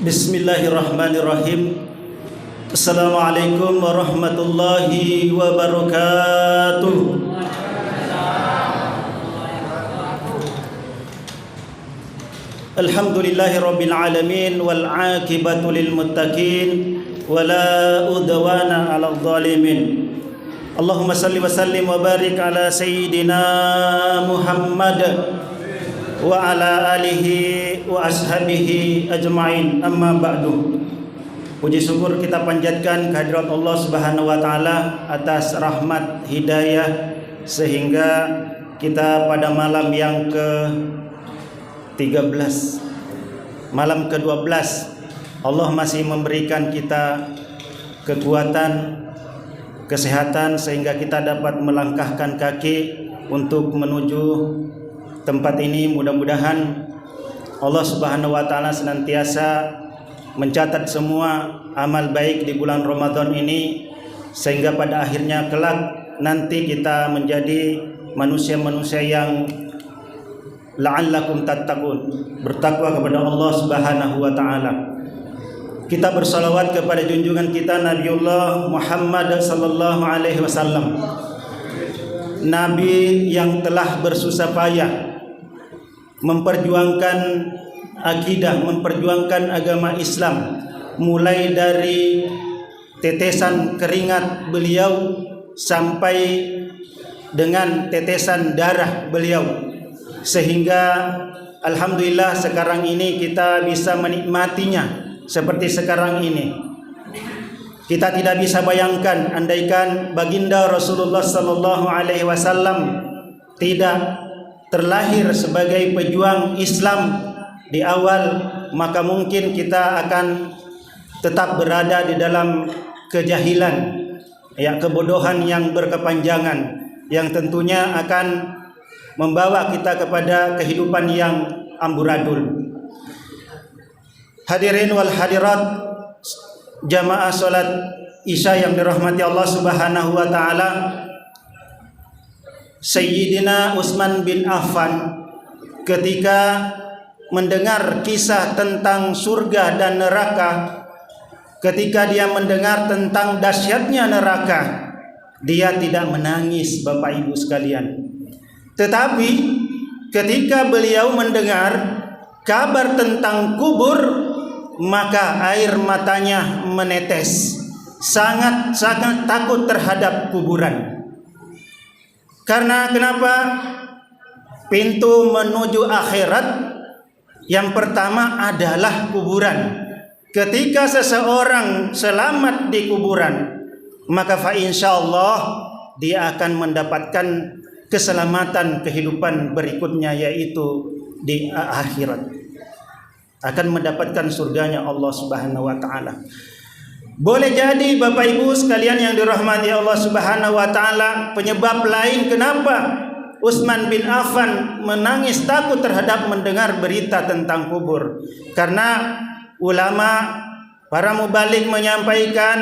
Bismillahirrahmanirrahim. Assalamualaikum warahmatullahi wabarakatuh. Alhamdulillahi rabbil alamin wal aqibatu lil muttaqin wala udwana 'alal zalimin. Allahumma salli wa sallim wa barik ala sayyidina Muhammad wa ala alihi wa ashabihi ajma'in, amma ba'du. Puji syukur kita panjatkan kehadirat Allah Subhanahu wa taala atas rahmat hidayah sehingga kita pada malam yang ke-13, malam ke-12, Allah masih memberikan kita kekuatan, kesehatan sehingga kita dapat melangkahkan kaki untuk menuju tempat ini. Mudah-mudahan Allah Subhanahu wa taala senantiasa mencatat semua amal baik di bulan Ramadan ini sehingga pada akhirnya kelak nanti kita menjadi manusia-manusia yang la'allakum tattaqun, bertakwa kepada Allah Subhanahu wa taala. Kita bersalawat kepada junjungan kita Nabiullah Muhammad sallallahu alaihi wasallam, Nabi yang telah bersusah payah memperjuangkan akidah, memperjuangkan agama Islam, mulai dari tetesan keringat beliau sampai dengan tetesan darah beliau, sehingga alhamdulillah sekarang ini kita bisa menikmatinya seperti sekarang ini. Kita tidak bisa bayangkan andaikan baginda Rasulullah sallallahu alaihi wasallam tidak terlahir sebagai pejuang Islam di awal, maka mungkin kita akan tetap berada di dalam kejahilan, ya, kebodohan yang berkepanjangan yang tentunya akan membawa kita kepada kehidupan yang amburadul. Hadirin wal hadirat jamaah salat Isya yang dirahmati Allah Subhanahu wa taala, Sayyidina Utsman bin Affan ketika mendengar kisah tentang surga dan neraka, ketika dia mendengar tentang dahsyatnya neraka, dia tidak menangis, Bapak Ibu sekalian. Tetapi ketika beliau mendengar kabar tentang kubur, maka air matanya menetes, sangat-sangat takut terhadap kuburan. Karena kenapa? Pintu menuju akhirat yang pertama adalah kuburan. Ketika seseorang selamat di kuburan, maka fa insyaallah dia akan mendapatkan keselamatan kehidupan berikutnya, yaitu di akhirat, akan mendapatkan surganya Allah Subhanahu wa taala. Boleh jadi Bapak Ibu sekalian yang dirahmati Allah Subhanahu wa taala, penyebab lain kenapa Utsman bin Affan menangis takut terhadap mendengar berita tentang kubur, karena ulama para mubalik menyampaikan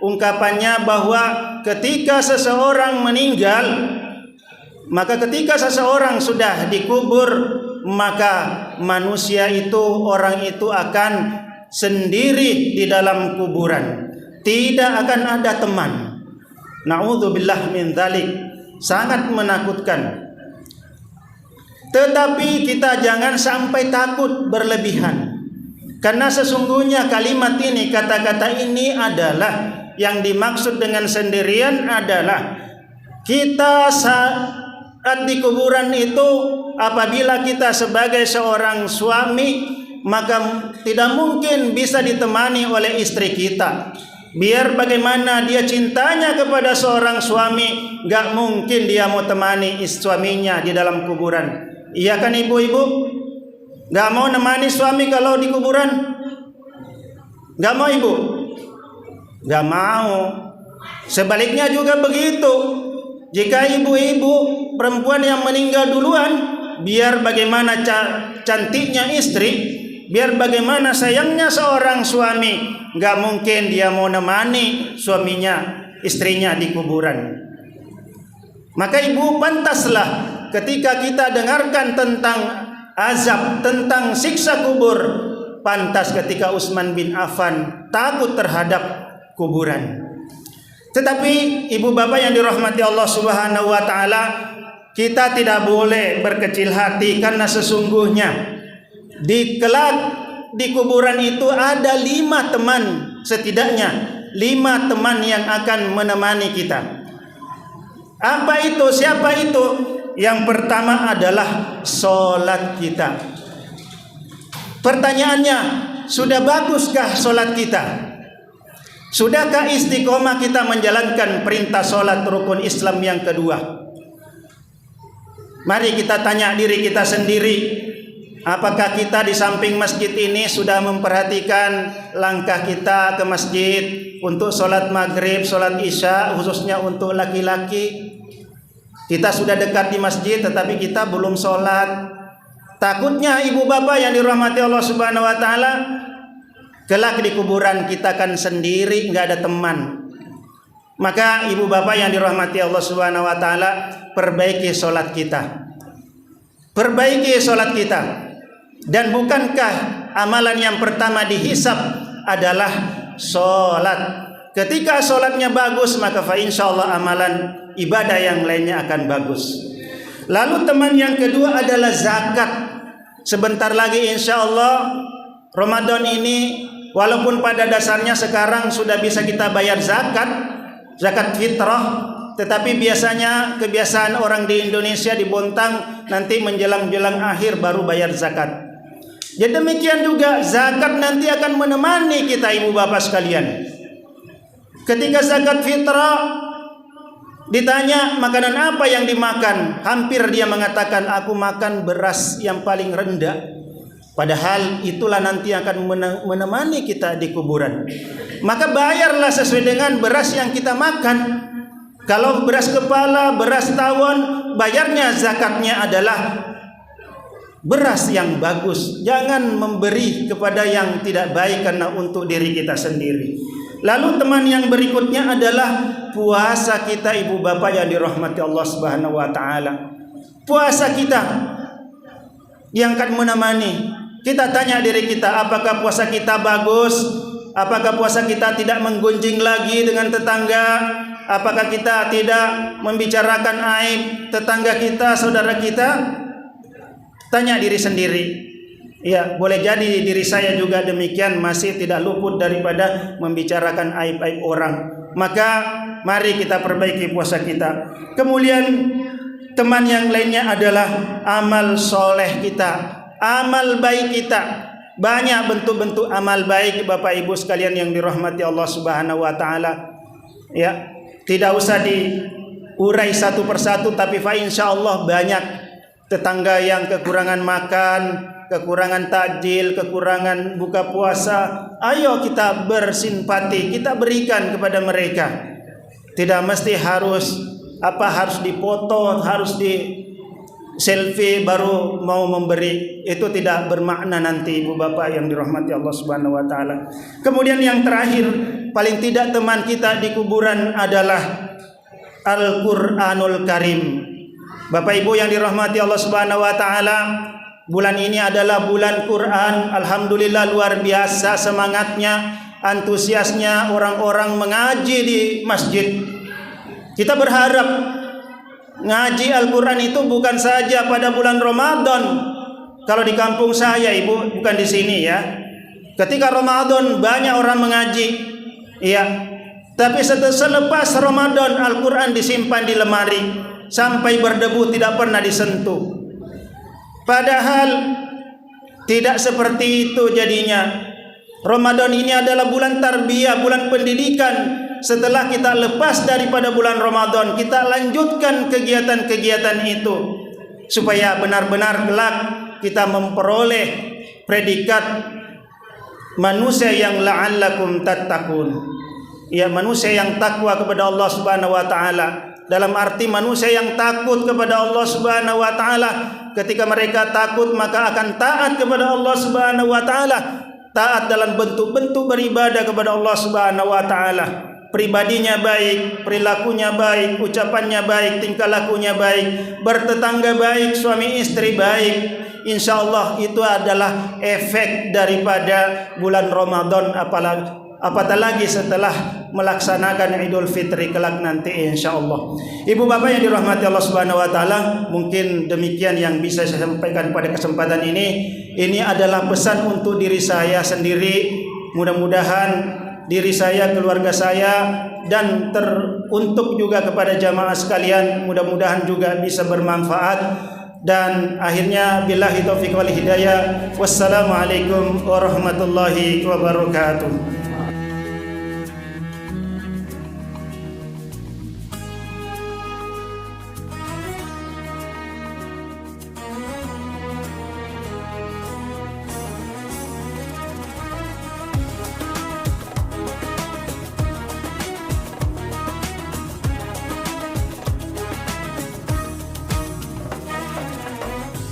ungkapannya bahwa ketika seseorang meninggal, maka ketika seseorang sudah dikubur, maka manusia itu, orang itu akan sendiri di dalam kuburan, tidak akan ada teman. Na'udzubillah min dzalik, sangat menakutkan. Tetapi kita jangan sampai takut berlebihan, karena sesungguhnya kalimat ini, kata-kata ini adalah yang dimaksud dengan sendirian adalah kita saat di kuburan itu, apabila kita sebagai seorang suami, maka tidak mungkin bisa ditemani oleh istri kita. Biar bagaimana dia cintanya kepada seorang suami, gak mungkin dia mau temani suaminya di dalam kuburan. Iya kan ibu-ibu? Gak mau nemani suami kalau di kuburan? Gak mau ibu? Gak mau. Sebaliknya juga begitu. Jika ibu-ibu perempuan yang meninggal duluan, biar bagaimana cantiknya istri, biar bagaimana sayangnya seorang suami, gak mungkin dia mau nemani suaminya, istrinya di kuburan. Maka ibu pantaslah ketika kita dengarkan tentang azab, tentang siksa kubur, pantas ketika Utsman bin Affan takut terhadap kuburan. Tetapi ibu bapak yang dirahmati Allah Subhanahu wa taala, kita tidak boleh berkecil hati, karena sesungguhnya kelak di kuburan itu ada 5 teman, setidaknya 5 teman yang akan menemani kita. Apa itu? Siapa itu? Yang pertama adalah solat kita. Pertanyaannya, sudah baguskah solat kita? Sudahkah istiqomah kita menjalankan perintah solat rukun Islam yang kedua? Mari kita tanya diri kita sendiri, apakah kita di samping masjid ini sudah memperhatikan langkah kita ke masjid untuk solat maghrib, solat isya, khususnya untuk laki-laki? Kita sudah dekat di masjid tetapi kita belum solat. Takutnya ibu bapak yang dirahmati Allah Subhanahu wa taala, kelak di kuburan kita kan sendiri, nggak ada teman. Maka ibu bapak yang dirahmati Allah Subhanahu wa taala, perbaiki solat kita. Perbaiki solat kita. Dan bukankah amalan yang pertama dihisab adalah solat? Ketika solatnya bagus, maka fa insyaallah amalan ibadah yang lainnya akan bagus. Lalu teman yang kedua adalah zakat. Sebentar lagi insyaallah Ramadan ini, walaupun pada dasarnya sekarang sudah bisa kita bayar zakat fitrah, tetapi biasanya kebiasaan orang di Indonesia di Bontang nanti menjelang akhir baru bayar zakat. Jadi demikian juga zakat nanti akan menemani kita ibu bapak sekalian. Ketika zakat fitrah ditanya makanan apa yang dimakan, hampir dia mengatakan aku makan beras yang paling rendah. Padahal itulah nanti akan menemani kita di kuburan. Maka bayarlah sesuai dengan beras yang kita makan. Kalau beras kepala, beras tawon, bayarnya zakatnya adalah beras yang bagus. Jangan memberi kepada yang tidak baik karena untuk diri kita sendiri. Lalu teman yang berikutnya adalah puasa kita ibu bapak yang dirahmati Allah Subhanahu wa taala. Puasa kita yang akan menemani. Kita tanya diri kita, apakah puasa kita bagus? Apakah puasa kita tidak menggunjing lagi dengan tetangga? Apakah kita tidak membicarakan aib tetangga kita, saudara kita? Tanya diri sendiri. Ya, boleh jadi diri saya juga demikian, masih tidak luput daripada membicarakan aib-aib orang. Maka mari kita perbaiki puasa kita. Kemudian teman yang lainnya adalah amal soleh kita, amal baik kita. Banyak bentuk-bentuk amal baik Bapak Ibu sekalian yang dirahmati Allah Subhanahu wa taala. Ya, tidak usah diurai satu persatu, tapi fa insyaallah banyak tetangga yang kekurangan makan, kekurangan takjil, kekurangan buka puasa. Ayo kita bersimpati, kita berikan kepada mereka. Tidak mesti harus dipoto, harus di selfie baru mau memberi. Itu tidak bermakna nanti ibu bapak yang dirahmati Allah Subhanahu wa taala. Kemudian yang terakhir, paling tidak teman kita di kuburan adalah Al-Qur'anul Karim. Bapak Ibu yang dirahmati Allah Subhanahu wa taala, bulan ini adalah bulan Quran. Alhamdulillah luar biasa semangatnya, antusiasnya orang-orang mengaji di masjid. Kita berharap ngaji Al-Quran itu bukan saja pada bulan Ramadan. Kalau di kampung saya ibu, bukan di sini ya, ketika Ramadan banyak orang mengaji, iya. Tapi selepas Ramadan Al-Quran disimpan di lemari sampai berdebu, tidak pernah disentuh. Padahal tidak seperti itu jadinya. Ramadan ini adalah bulan tarbiyah, bulan pendidikan. Setelah kita lepas daripada bulan Ramadan, kita lanjutkan kegiatan-kegiatan itu supaya benar-benar kelak kita memperoleh predikat manusia yang la'allakum tattaqun. Ya, manusia yang takwa kepada Allah Subhanahu wa taala. Dalam arti manusia yang takut kepada Allah Subhanahu wa taala. Ketika mereka takut maka akan taat kepada Allah Subhanahu wa taala. Taat dalam bentuk-bentuk beribadah kepada Allah Subhanahu wa taala. pribadinya baik, perilakunya baik, ucapannya baik, tingkah lakunya baik, bertetangga baik, suami istri baik, insya Allah itu adalah efek daripada bulan Ramadan, apatah lagi setelah melaksanakan Idul Fitri kelak nanti insya Allah. Ibu bapak yang dirahmati Allah Subhanahu wa taala, mungkin demikian yang bisa saya sampaikan pada kesempatan ini. Ini adalah pesan untuk diri saya sendiri, mudah-mudahan diri saya, keluarga saya, dan untuk juga kepada jamaah sekalian, mudah-mudahan juga bisa bermanfaat. Dan akhirnya billahi taufiq wal hidayah. Wassalamualaikum warahmatullahi wabarakatuh.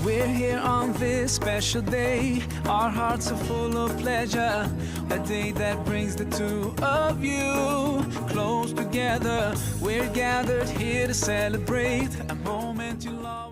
We're here on this special day. Our hearts are full of pleasure. A day that brings the two of you close together. We're gathered here to celebrate a moment you love.